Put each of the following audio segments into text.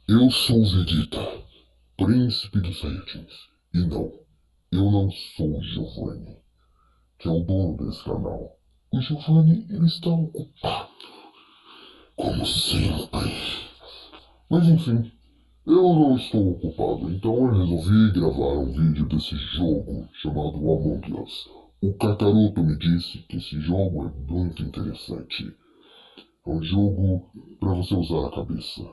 Eu sou o Vegeta, príncipe dos Saiyajins. E não, eu não sou o Giovanni, que é o dono desse canal. O Giovanni, ele está ocupado, como sempre. Mas enfim, eu não estou ocupado, então eu resolvi gravar um vídeo desse jogo chamado Among Us. O Kakaroto me disse que esse jogo é muito interessante. É um jogo para você usar a cabeça.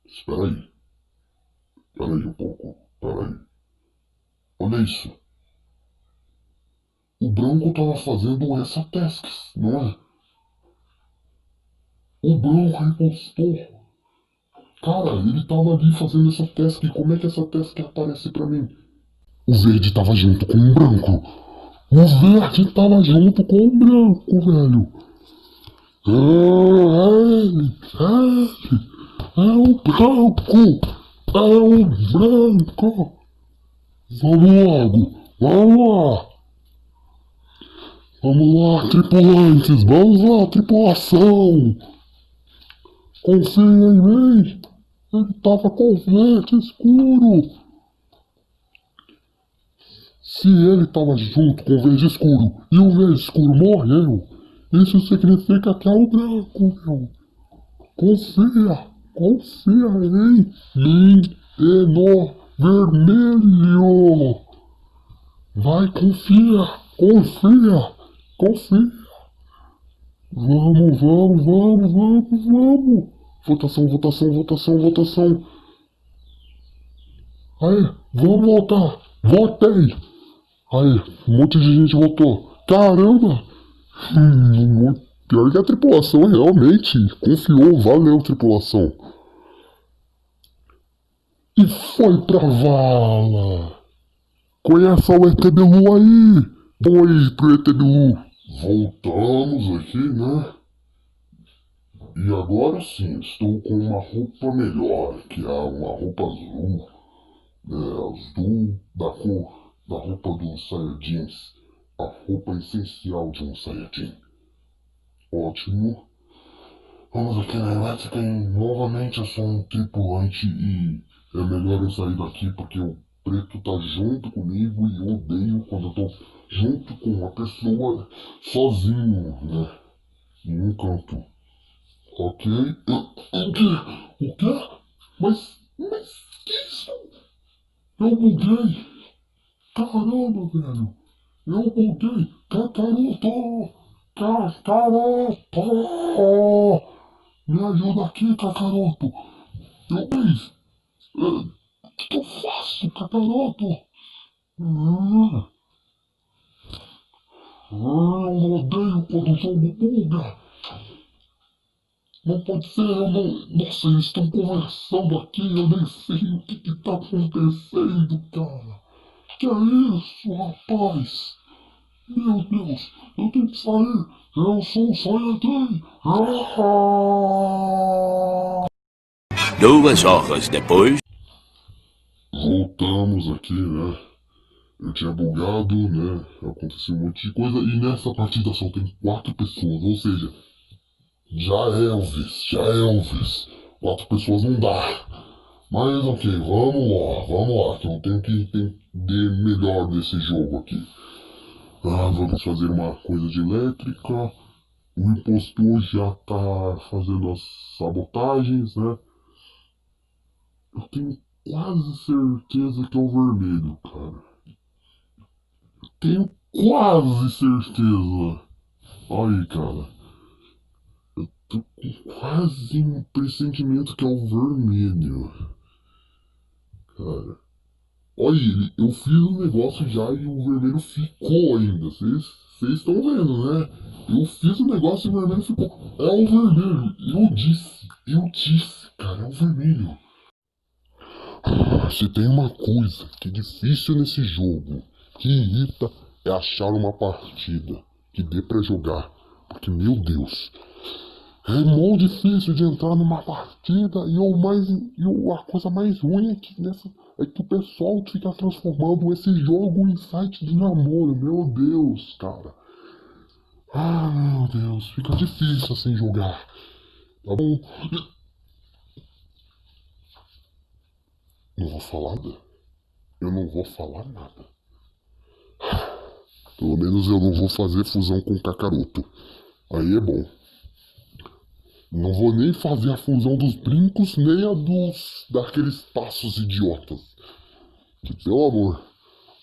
Espera aí. Espera aí um pouco. Espera aí. Olha isso. O Branco tava fazendo essa tasks, não é? O Branco repostou. Cara, ele tava ali fazendo essa task. Como é que essa task aparece pra mim? O verde tava junto com o branco. O verde tava junto com o branco, velho. É o branco. É o branco. Vamos logo. Vamos lá. Vamos lá, tripulantes. Vamos lá, tripulação. Confia em mim. Ele tava com verde escuro. Se ele tava junto com o verde escuro e o verde escuro morreu, isso significa que é o branco, meu. Confia, confia em mim e no vermelho. Vai, confia, confia, confia. Vamos, vamos, vamos, vamos, vamos. Votação, votação, votação, votação. Aí, vamos votar. Votei. Aí, um monte de gente votou. Caramba! Pior que a tripulação realmente confiou. Valeu, tripulação. E foi pra vala. Conheça o ET Bilu aí. Oi pro ET Bilu. Voltamos aqui, né? E agora sim, estou com uma roupa melhor, que é uma roupa azul. Azul da cor da roupa dos Saiyajins. A roupa essencial de um Saiyajin. Ótimo. Vamos aqui na elétrica e novamente eu sou um tripulante e é melhor eu sair daqui porque o preto tá junto comigo e eu odeio quando eu tô junto com uma pessoa sozinho, né? Em um canto. Ok? O quê? O quê? Mas que isso? Eu buguei! Caramba, velho! Eu buguei! Kakaroto! Kakaroto! Me ajuda aqui, Kakaroto! Eu fiz! O que eu faço, Kakaroto? Ah, eu odeio quando o jogo buga! Não pode ser, eu não. Nossa, eles estão conversando aqui, eu nem sei o que tá acontecendo, cara! Que é isso, rapaz? Meu Deus, eu tenho que sair! Eu sou o Saiyajin! Ah! 2 horas depois. Voltamos aqui, né? Eu tinha bugado, né? Aconteceu um monte de coisa e nessa partida só tem 4 pessoas, ou seja, já é Elvis. 4 pessoas não dá. Mas ok, vamos lá, que eu tenho que entender melhor desse jogo aqui. Vamos fazer uma coisa de elétrica. O impostor já tá fazendo as sabotagens, né? Eu tenho quase certeza que é o vermelho, cara. Tenho quase certeza. Aí, cara. Tô com quase um pressentimento que é o vermelho. Cara. Olha, eu fiz um negócio já e o vermelho ficou ainda. Vocês estão vendo, né? Eu fiz o negócio e o vermelho ficou. É o vermelho. Eu disse, cara, é o vermelho. Se tem uma coisa que é difícil nesse jogo, que irrita, é achar uma partida que dê pra jogar. Porque, meu Deus, é mó difícil de entrar numa partida a coisa mais ruim é que o pessoal fica transformando esse jogo em site de namoro. Meu Deus, cara. Meu Deus, fica difícil assim jogar. Tá bom? Não vou falar nada. Eu não vou falar nada. Pelo menos eu não vou fazer fusão com o Kakaroto. Aí é bom. Não vou nem fazer a fusão dos brincos, nem a daqueles passos idiotas. Que, pelo amor.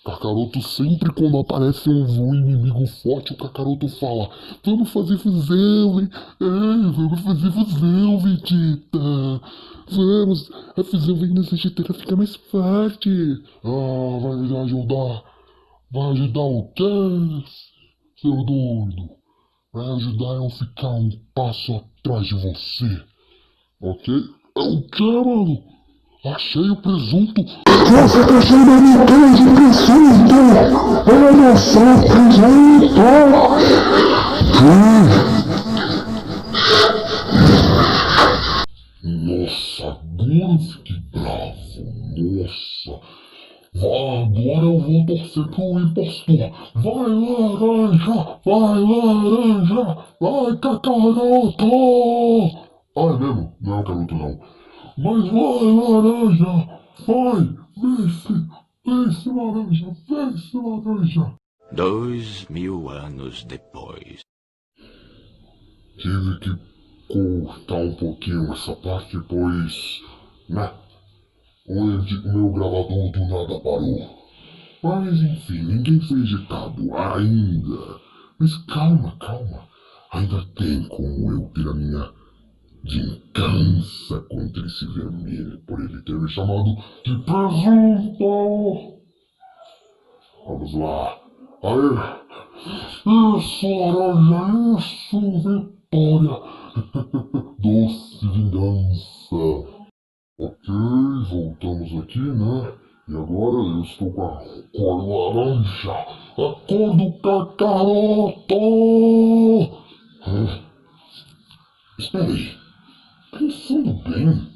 Kakaroto sempre quando aparece um inimigo forte, o Kakaroto fala: Vamos fazer fusão, hein? Vamos fazer fusão, Vegeta. Vamos, a fusão vem nos Vegeta fica mais forte. Ah, vai ajudar. Vai ajudar o quê, seu doido? Vai ajudar eu a ficar um passo atrás de você, ok? É o quê, mano? Achei o presunto. Você tá chamando de presunto? Olha só o presunto! Nossa, agora eu fiquei bravo. Nossa. Agora eu vou torcer pro impostor. Vai, laranja! Vai, laranja! Vai, Kakaroto! Ah, é mesmo? Não é o Kakaroto, não. Mas vai, laranja! Vai! Vence! Vence, laranja! Vence, laranja! 2000 anos depois. Tive que cortar um pouquinho essa parte, pois, né? O meu gravador do nada parou. Mas enfim, ninguém foi editado ainda. Mas calma, calma. Ainda tem como eu ter a minha vingança contra esse vermelho por ele ter me chamado de presunto. Vamos lá. Aê! Isso, laranja, isso, vitória! Doce vingança! Ok, voltamos aqui, né? E agora eu estou com a cor laranja, a cor do Kakaroto! Espera aí, pensando bem,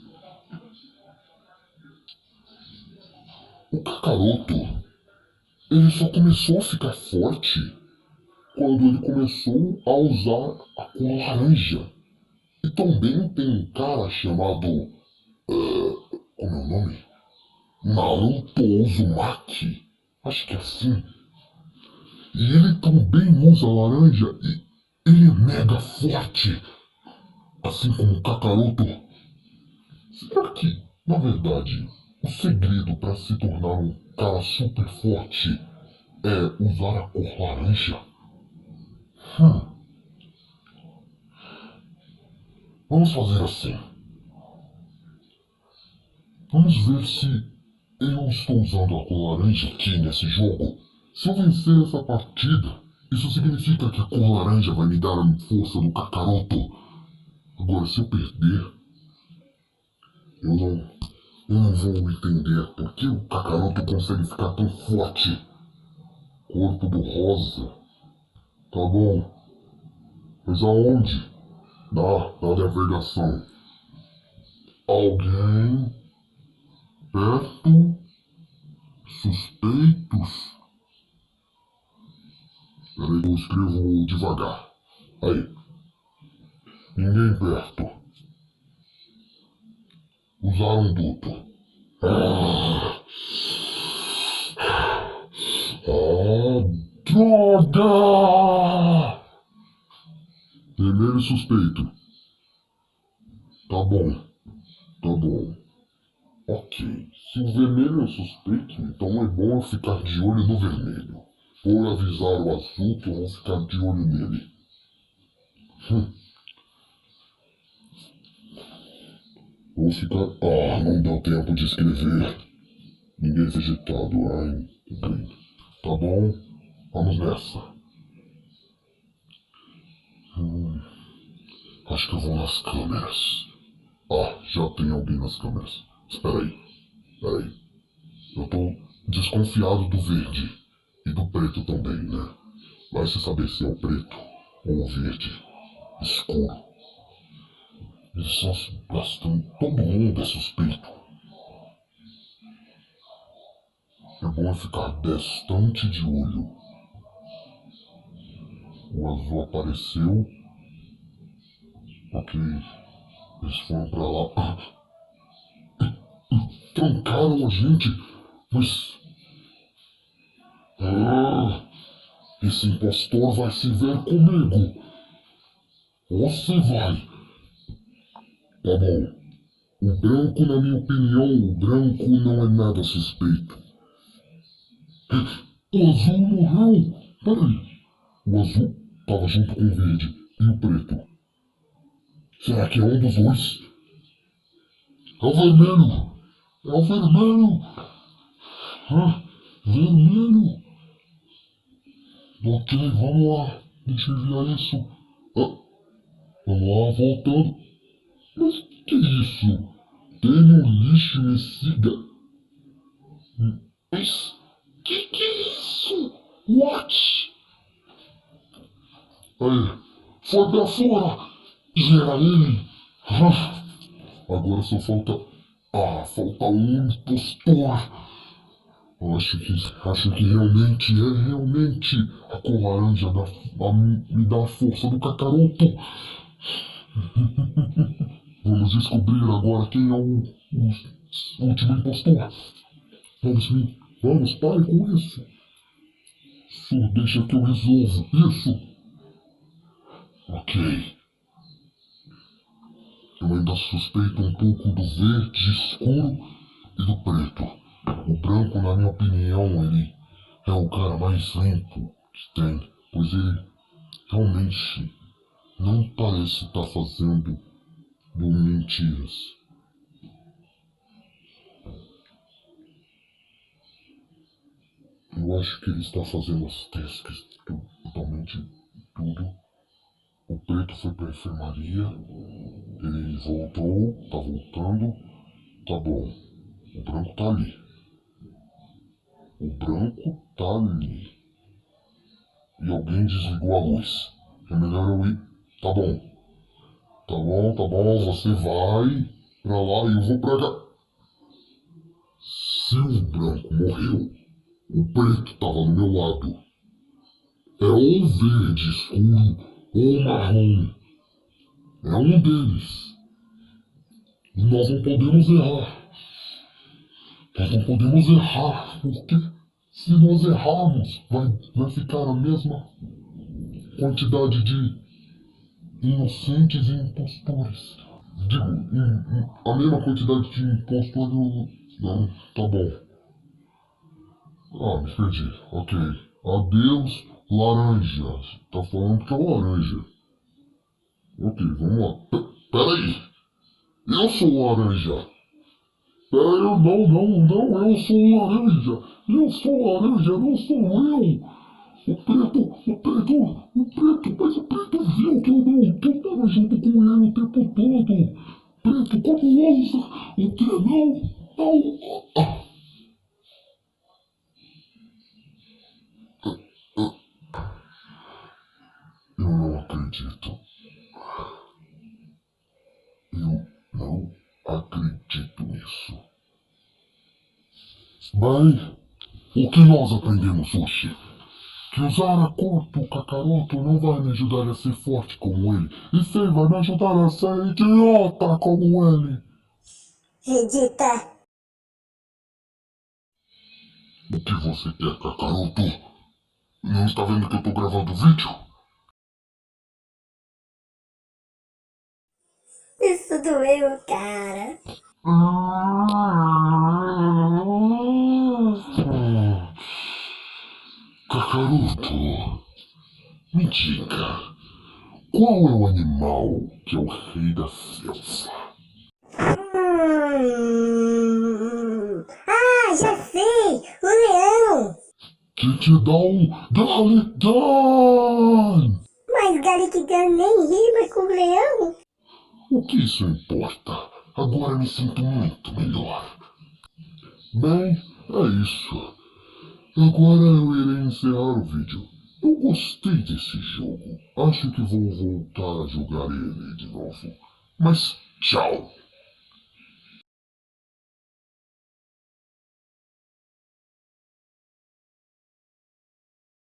o Kakaroto, ele só começou a ficar forte quando ele começou a usar a cor laranja. E também tem um cara chamado, como é o nome? Naruto Uzumaki, acho que é assim. E ele também usa laranja e ele é mega forte, assim como o Kakaroto. Será que, na verdade, o segredo para se tornar um cara super forte é usar a cor laranja? Vamos fazer assim. Vamos ver se eu estou usando a cor laranja aqui nesse jogo. Se eu vencer essa partida, isso significa que a cor laranja vai me dar a força do Kakaroto. Agora, se eu perder, eu não vou entender por que o Kakaroto consegue ficar tão forte. Corpo do rosa. Tá bom. Mas aonde? Na navegação. Alguém perto? Suspeitos? Peraí, eu escrevo devagar. Aí. Ninguém perto. Usaram duto. Ah, droga! Vermelho suspeito. Tá bom. Tá bom. Ok. Se o vermelho é suspeito, então é bom eu ficar de olho no vermelho. Vou avisar o azul que eu vou ficar de olho nele. Vou ficar. Ah, não deu tempo de escrever. Ninguém vegetado. Ai, bem. Tá bom? Vamos nessa. Acho que eu vou nas câmeras. Ah, já tem alguém nas câmeras. Espera aí. Espera aí. Eu tô desconfiado do verde. E do preto também, né? Vai se saber se é o preto ou o verde escuro. Eles são bastante. Todo mundo é suspeito. É bom ficar bastante de olho. O azul apareceu. Ok. Eles foram pra lá. trancaram a gente, mas... esse impostor vai se ver comigo. Você vai. Tá bom. O branco, na minha opinião, o branco não é nada suspeito. O azul morreu. Peraí. O azul tava junto com o verde e o preto. Será que é um dos dois? É o vermelho. É o vermelho. Vermelho. Ok, vamos lá. Deixa eu enviar isso. Vamos lá, voltando. Mas que isso? Tenho lixo me siga. Mas que é isso? What? Aí, foi pra fora. Gera ele. Agora só falta... falta um impostor. Acho que realmente a cor laranja me dá a força do Kakaroto. Vamos descobrir agora quem é o último impostor. Vamos, pare com isso. Isso, deixa que eu resolvo. Isso. Ok. Eu ainda suspeito um pouco do verde escuro e do preto. O branco, na minha opinião, ele é o cara mais limpo que tem, pois ele realmente não parece estar fazendo mentiras. Eu acho que ele está fazendo as tasks totalmente tudo. O preto foi pra enfermaria, ele voltou, tá voltando, tá bom. O branco tá ali. O branco tá ali. E alguém desligou a luz. É melhor eu ir. Tá bom. Tá bom, tá bom. Você vai pra lá e eu vou pra cá. Se o branco morreu, o preto tava do meu lado. É ou verde escuro ou marrom. É um deles. E nós não podemos errar. Nós não podemos errar, porque se nós errarmos, vai ficar a mesma quantidade de inocentes e impostores. Digo, a mesma quantidade de impostores. Não, tá bom. Me perdi. Ok. Adeus, laranja. Tá falando que é laranja. Ok, vamos lá. Peraí. Eu sou laranja. Peraí, não, eu sou laranja. Eu sou laranja, não sou eu. Mas o preto viu que eu tava junto com ele o tempo todo. Preto, como ousa? O que? Não. Eu não acredito. Eu não acredito nisso. Bem, o que nós aprendemos hoje? Que usar a cor do Kakaroto não vai me ajudar a ser forte como ele, e sim vai me ajudar a ser idiota como ele. Ridita. O que você quer, Kakaroto? Não está vendo que eu tô gravando o vídeo? Isso doeu, cara. Kakaroto, me diga, qual é o animal que é o rei da selva? Já sei! O leão! Que te dá um Galidan! Mas Galiquidan nem rima com leão! O que isso importa? Agora me sinto muito melhor. Bem, é isso. Agora eu irei encerrar o vídeo. Eu gostei desse jogo. Acho que vou voltar a jogar ele de novo. Mas tchau!